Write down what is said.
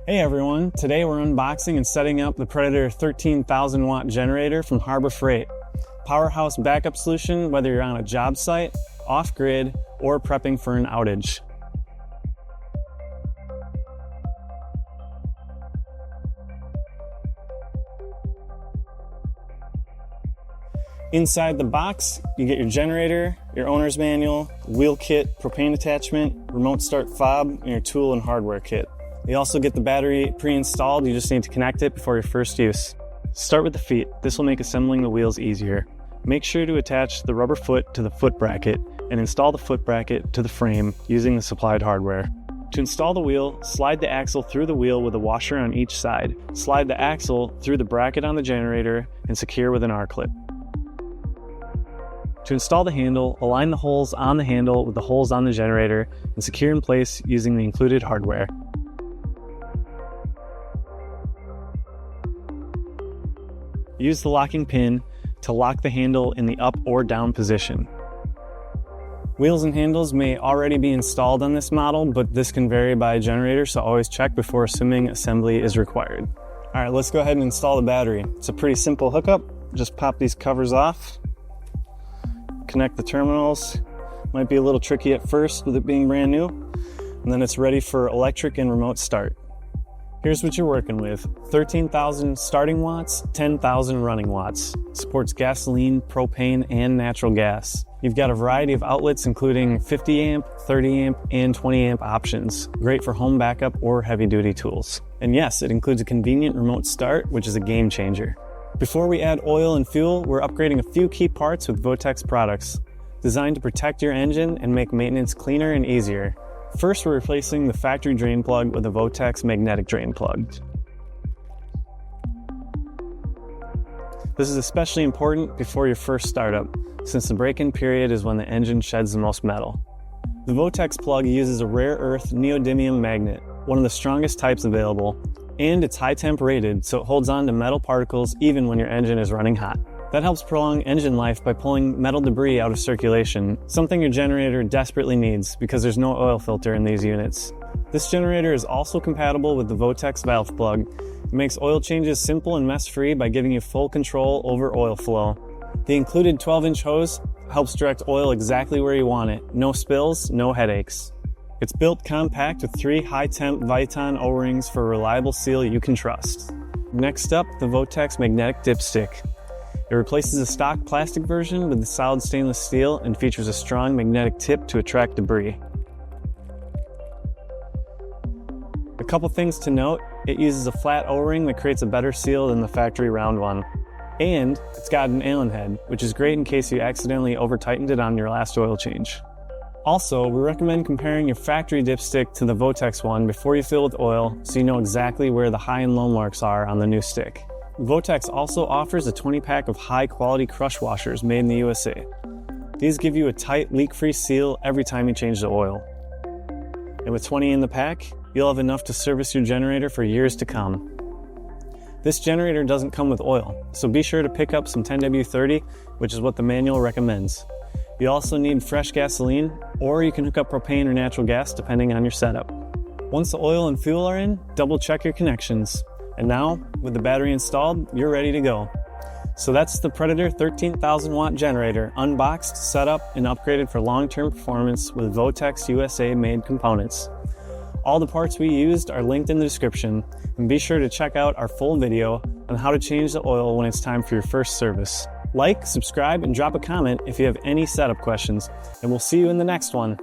Hey everyone, today we're unboxing and setting up the Predator 13,000 watt generator from Harbor Freight. Powerhouse backup solution whether you're on a job site, off-grid, or prepping for an outage. Inside the box, you get your generator, your owner's manual, wheel kit, propane attachment, remote start fob, and your tool and hardware kit. You also get the battery pre-installed, you just need to connect it before your first use. Start with the feet, this will make assembling the wheels easier. Make sure to attach the rubber foot to the foot bracket and install the foot bracket to the frame using the supplied hardware. To install the wheel, slide the axle through the wheel with a washer on each side. Slide the axle through the bracket on the generator and secure with an R-clip. To install the handle, align the holes on the handle with the holes on the generator and secure in place using the included hardware. Use the locking pin to lock the handle in the up or down position. Wheels and handles may already be installed on this model, but this can vary by generator, so always check before assuming assembly is required. Alright, let's go ahead and install the battery. It's a pretty simple hookup. Just pop these covers off, connect the terminals. Might be a little tricky at first with it being brand new, and then it's ready for electric and remote start. Here's what you're working with. 13,000 starting watts, 10,000 running watts. Supports gasoline, propane, and natural gas. You've got a variety of outlets including 50 amp, 30 amp, and 20 amp options. Great for home backup or heavy duty tools. And yes, it includes a convenient remote start, which is a game changer. Before we add oil and fuel, we're upgrading a few key parts with Votex products, designed to protect your engine and make maintenance cleaner and easier. First, we're replacing the factory drain plug with a Votex magnetic drain plug. This is especially important before your first startup, since the break-in period is when the engine sheds the most metal. The Votex plug uses a rare earth neodymium magnet, one of the strongest types available, and it's high temp rated, so it holds on to metal particles even when your engine is running hot. That helps prolong engine life by pulling metal debris out of circulation, something your generator desperately needs because there's no oil filter in these units. This generator is also compatible with the Votex valve plug. It makes oil changes simple and mess-free by giving you full control over oil flow. The included 12-inch hose helps direct oil exactly where you want it. No spills, no headaches. It's built compact with 3 high-temp Viton O-rings for a reliable seal you can trust. Next up, the Votex magnetic dipstick. It replaces a stock plastic version with the solid stainless steel and features a strong magnetic tip to attract debris. A couple things to note, it uses a flat O-ring that creates a better seal than the factory round one. And it's got an Allen head, which is great in case you accidentally over-tightened it on your last oil change. Also, we recommend comparing your factory dipstick to the Votex one before you fill with oil so you know exactly where the high and low marks are on the new stick. Votex also offers a 20-pack of high-quality crush washers made in the USA. These give you a tight, leak-free seal every time you change the oil. And with 20 in the pack, you'll have enough to service your generator for years to come. This generator doesn't come with oil, so be sure to pick up some 10W30, which is what the manual recommends. You also need fresh gasoline, or you can hook up propane or natural gas depending on your setup. Once the oil and fuel are in, double-check your connections. And now, with the battery installed, you're ready to go. So that's the Predator 13,000 watt generator, unboxed, set up, and upgraded for long-term performance with Votex USA made components. All the parts we used are linked in the description, and be sure to check out our full video on how to change the oil when it's time for your first service. Like, subscribe, and drop a comment if you have any setup questions, and we'll see you in the next one.